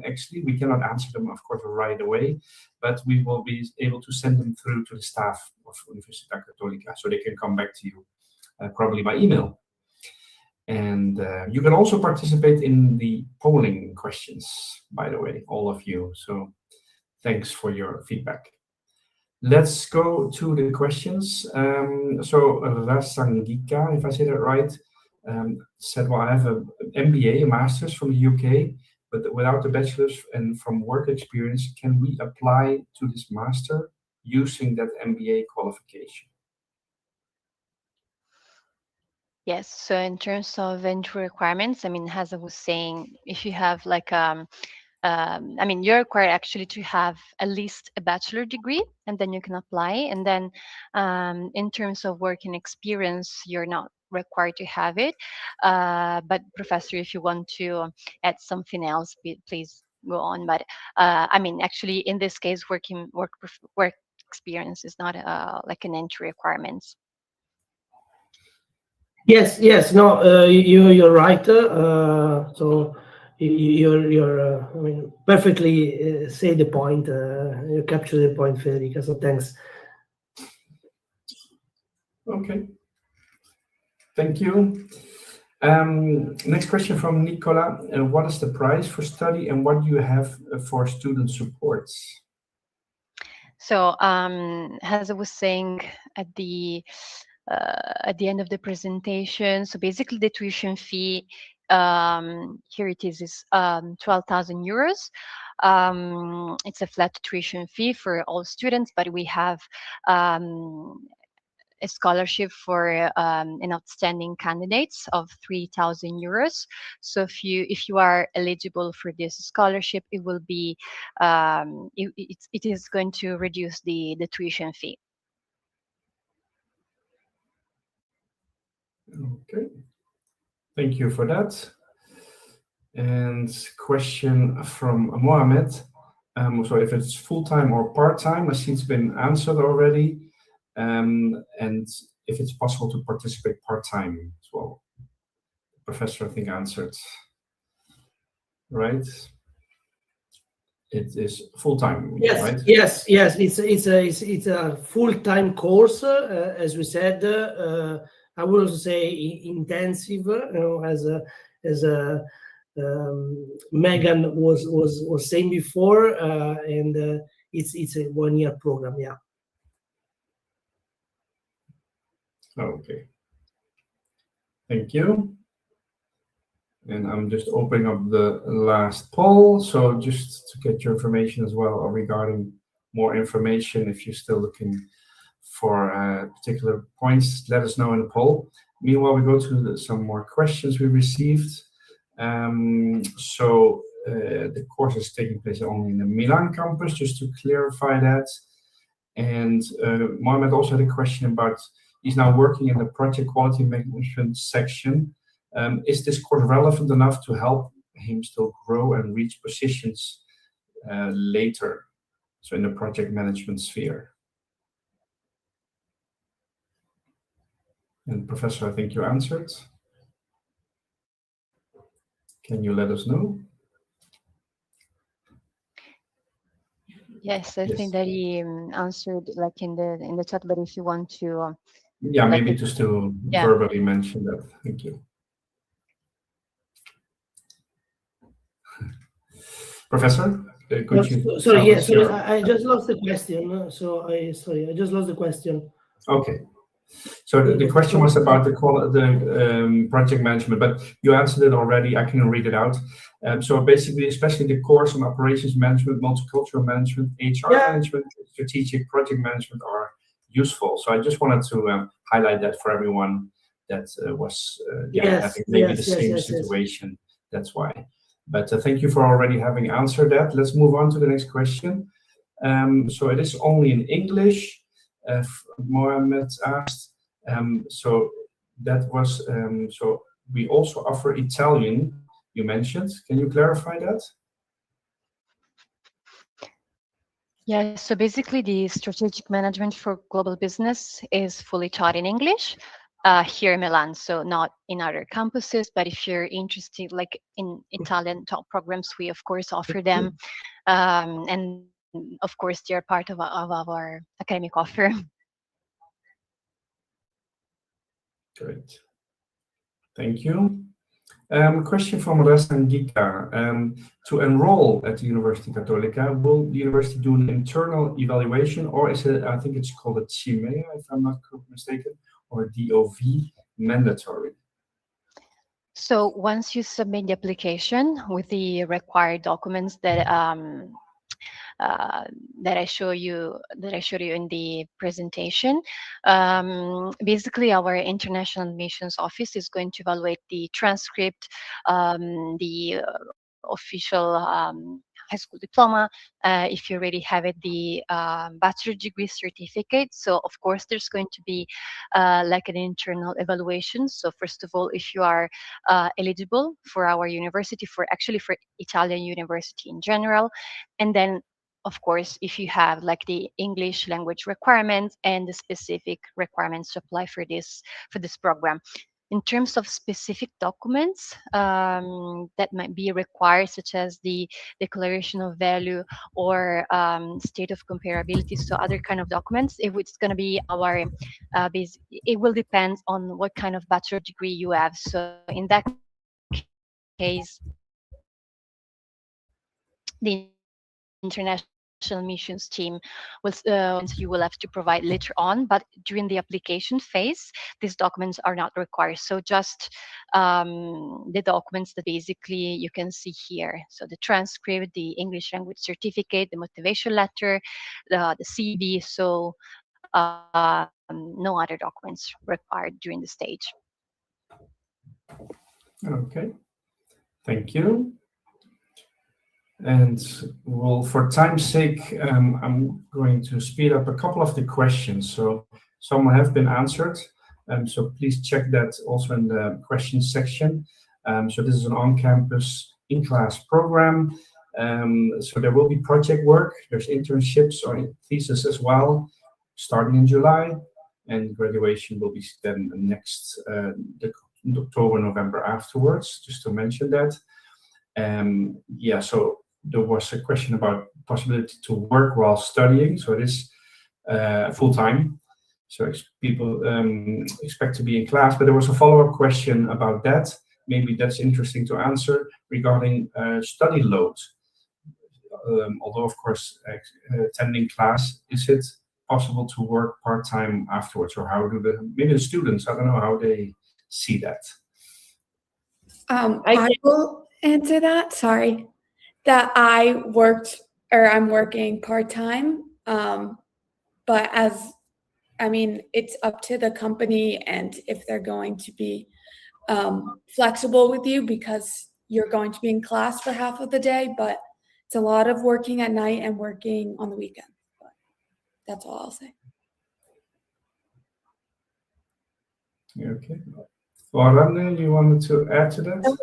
Actually, we cannot answer them, of course, right away, but we will be able to send them through to the staff of Università Cattolica, so they can come back to you, probably by email. And you can also participate in the polling questions, by the way, all of you. So thanks for your feedback. Let's go to the questions. So Rasangika, if I say that right, said, well, I have an MBA, a master's from the UK, but without the bachelor's and from work experience, can we apply to this master using that MBA qualification? Yes, so in terms of entry requirements, I mean, as I was saying, if you have like, I mean, you're required actually to have at least a bachelor degree, and then you can apply. And then in terms of working experience, you're not required to have it. But professor, if you want to add something else, please go on. But I mean, actually, in this case, work experience is not like an entry requirements. Yes, no, you're right. So you're I mean, perfectly say the point. You capture the point, Federica. So thanks. Okay. Thank you. Next question from Nicola. What is the price for study, and what do you have for student supports? So as I was saying at the end of the presentation, so basically the tuition fee, here it is 12,000 euros. It's a flat tuition fee for all students, but we have a scholarship for an outstanding candidates of 3,000 euros. So if you are eligible for this scholarship, it will be it is going to reduce the tuition fee. Okay, thank you for that. And question from Mohammed. So if it's full-time or part-time, I see it's been answered already. And if it's possible to participate part-time as well. The professor, I think, answered. Right? It is full-time, Yes, right? yes. It's a full-time course, as we said. I would also say intensive, as Megan was saying before, and it's a 1-year program. Yeah. Okay. Thank you. And I'm just opening up the last poll. So just to get your information as well regarding more information, if you're still looking for particular points, let us know in the poll. Meanwhile, we go to some more questions we received. So the course is taking place only in the Milan campus, just to clarify that. And Mohammed also had a question about, he's now working in the project quality management section. Is this course relevant enough to help him still grow and reach positions later, so in the project management sphere? And Professor, I think you answered. Can you let us know? Yes, I think that he answered like in the chat, but if you want to yeah, like maybe just to verbally mention that. Thank you. Professor, could you? Sorry, yes. Sorry, I just lost the question. I just lost the question. Okay. So the question was about the project management, but you answered it already. I can read it out. So basically, especially the course on operations management, multicultural management, HR management, strategic project management are useful. So I just wanted to highlight that for everyone that was having maybe the same situation. That's why. But thank you for already having answered that. Let's move on to the next question. So it is only in English. Mohammed asked. So that was so we also offer Italian. You mentioned. Can you clarify that? Yeah, so basically the strategic management for global business is fully taught in English here in Milan, so not in other campuses, but if you're interested like in Italian top programs, we of course offer them. And of course, they're part of our academic offer. Great. Thank you. Question from Rastan Gika. To enroll at the Università Cattolica, will the university do an internal evaluation, or is it, I think it's called a GMAT, if I'm not mistaken, or DOV mandatory? So once you submit the application with the required documents that that I showed you in the presentation. Basically, our international admissions office is going to evaluate the transcript, the official high school diploma, if you already have it, the bachelor degree certificate. So of course there's going to be like an internal evaluation. So first of all, if you are eligible for our university, for Italian university in general, and then of course, if you have like the English language requirements and the specific requirements to apply for this program. In terms of specific documents that might be required, such as the declaration of value or state of comparability, so other kind of documents, it's going to be our it will depend on what kind of bachelor degree you have. So in that case, the international missions team will you will have to provide later on, but during the application phase these documents are not required. So just the documents that basically you can see here, so the transcript, the English language certificate, the motivation letter, the CV. So no other documents required during the stage. Okay, thank you. And well, for time's sake, I'm going to speed up a couple of the questions. So some have been answered. So please check that also in the questions section. So this is an on-campus, in-class program. So there will be project work. There's internships or thesis as well, starting in July, and graduation will be then next October, November afterwards. Just to mention that. Yeah. So there was a question about possibility to work while studying. So it is full time. So people expect to be in class, but there was a follow-up question about that. Maybe that's interesting to answer regarding study load. Although, of course, attending class, is it possible to work part-time afterwards, or how do maybe the students, I don't know how they see that. I will answer that. Sorry, that I'm working part-time, but it's up to the company and if they're going to be flexible with you, because you're going to be in class for half of the day, but it's a lot of working at night and working on the weekend. But that's all I'll say. Okay. Well, Randa, you wanted to add to that?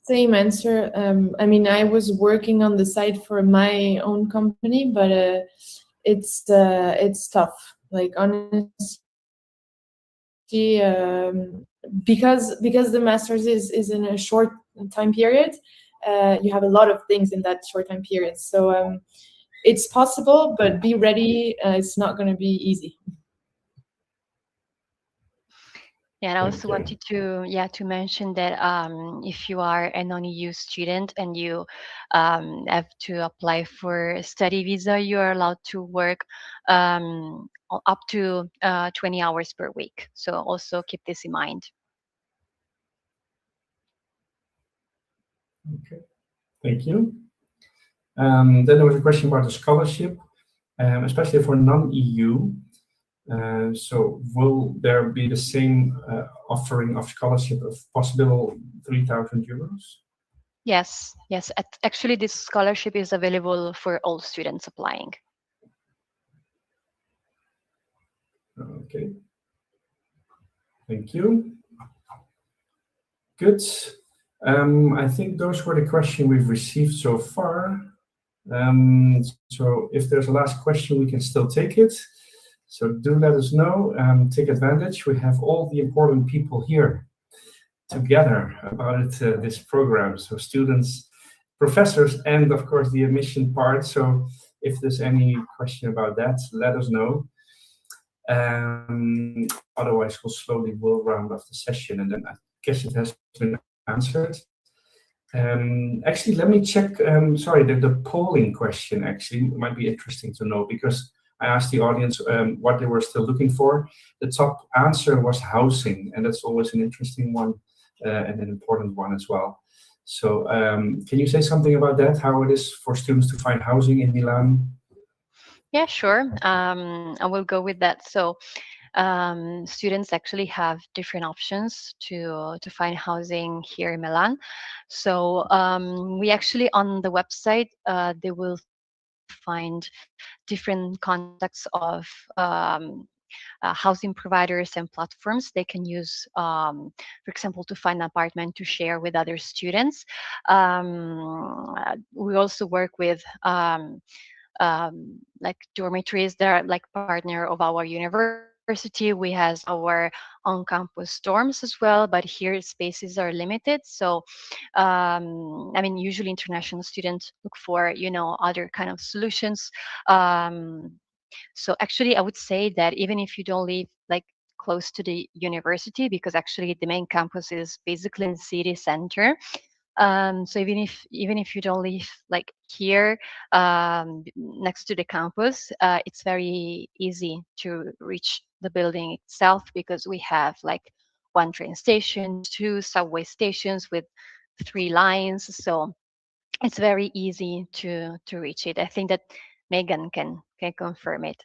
Same answer. I was working on the side for my own company, but it's tough. Like, honestly, because the master's is in a short time period, you have a lot of things in that short time period. So it's possible, but be ready. It's not going to be easy. Yeah, and I also wanted to mention that if you are a non-EU student and you have to apply for a study visa, you are allowed to work up to 20 hours per week. So also keep this in mind. Okay, thank you. Then there was a question about the scholarship, especially for non-EU. So will there be the same offering of scholarship of possible 3,000 euros? Yes. Actually, this scholarship is available for all students applying. Okay. Thank you. Good. I think those were the questions we've received so far. So if there's a last question, we can still take it. So do let us know, take advantage. We have all the important people here together about this program. So students, professors, and of course the admission part. So if there's any question about that, let us know. Otherwise, we'll round off the session, and then I guess it has been answered. Actually, let me check. Sorry, the polling question actually might be interesting to know, because I asked the audience what they were still looking for. The top answer was housing, and that's always an interesting one and an important one as well. So can you say something about that, how it is for students to find housing in Milan? Yeah, sure. I will go with that. So students actually have different options to find housing here in Milan. So we actually, on the website, they will find different contacts of housing providers and platforms they can use, for example, to find an apartment to share with other students. We also work with like dormitories that are like partner of our university. We have our on-campus dorms as well, but here spaces are limited. So, usually international students look for, other kind of solutions. So actually, I would say that even if you don't live like close to the university, because actually the main campus is basically in the city center. So even if you don't live like here next to the campus, it's very easy to reach the building itself, because we have like one train station, two subway stations with 3 lines. So it's very easy to reach it. I think that Megan can confirm it.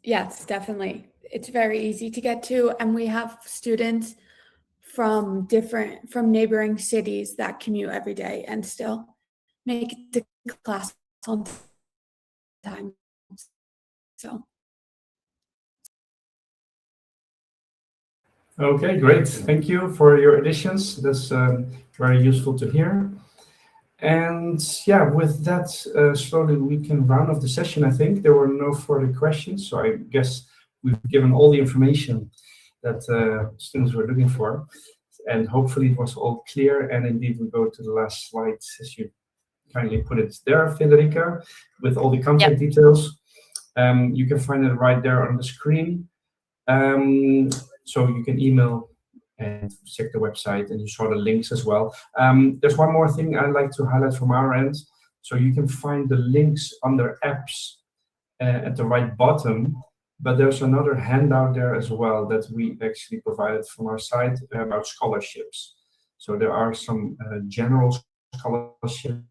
Yes, definitely. It's very easy to get to, and we have students from neighboring cities that commute every day and still make it to class on time. So. Okay, great. Thank you for your additions. That's very useful to hear. And yeah, with that, slowly we can round off the session, I think. There were no further questions, so I guess we've given all the information that students were looking for. And hopefully it was all clear. And indeed, we go to the last slide, as you kindly put it there, Federica, with all the contact details. You can find it right there on the screen. So you can email and check the website, and you saw the links as well. There's one more thing I'd like to highlight from our end. So you can find the links under apps at the right bottom, but there's another handout there as well that we actually provided from our site about scholarships. So there are some general scholarships.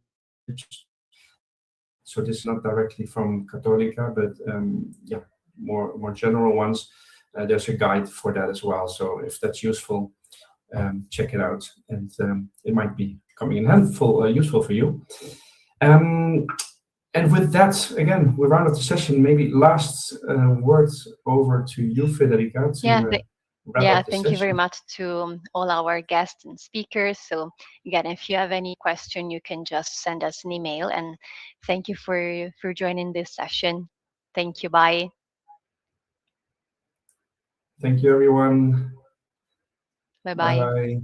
So this is not directly from Cattolica, but yeah, more general ones. There's a guide for that as well. So if that's useful, check it out, and it might be coming in handful, useful for you. And with that, again, we round up the session. Maybe last words over to you, Federica. Thank you very much to all our guests and speakers. So again, if you have any question, you can just send us an email. And thank you for joining this session. Thank you. Bye. Thank you, everyone. Bye-bye. Bye.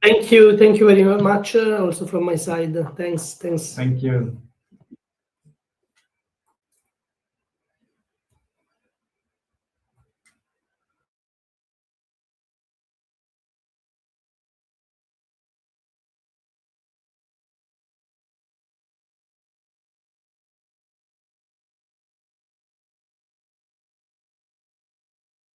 Thank you very much. Also from my side, thanks. Thank you.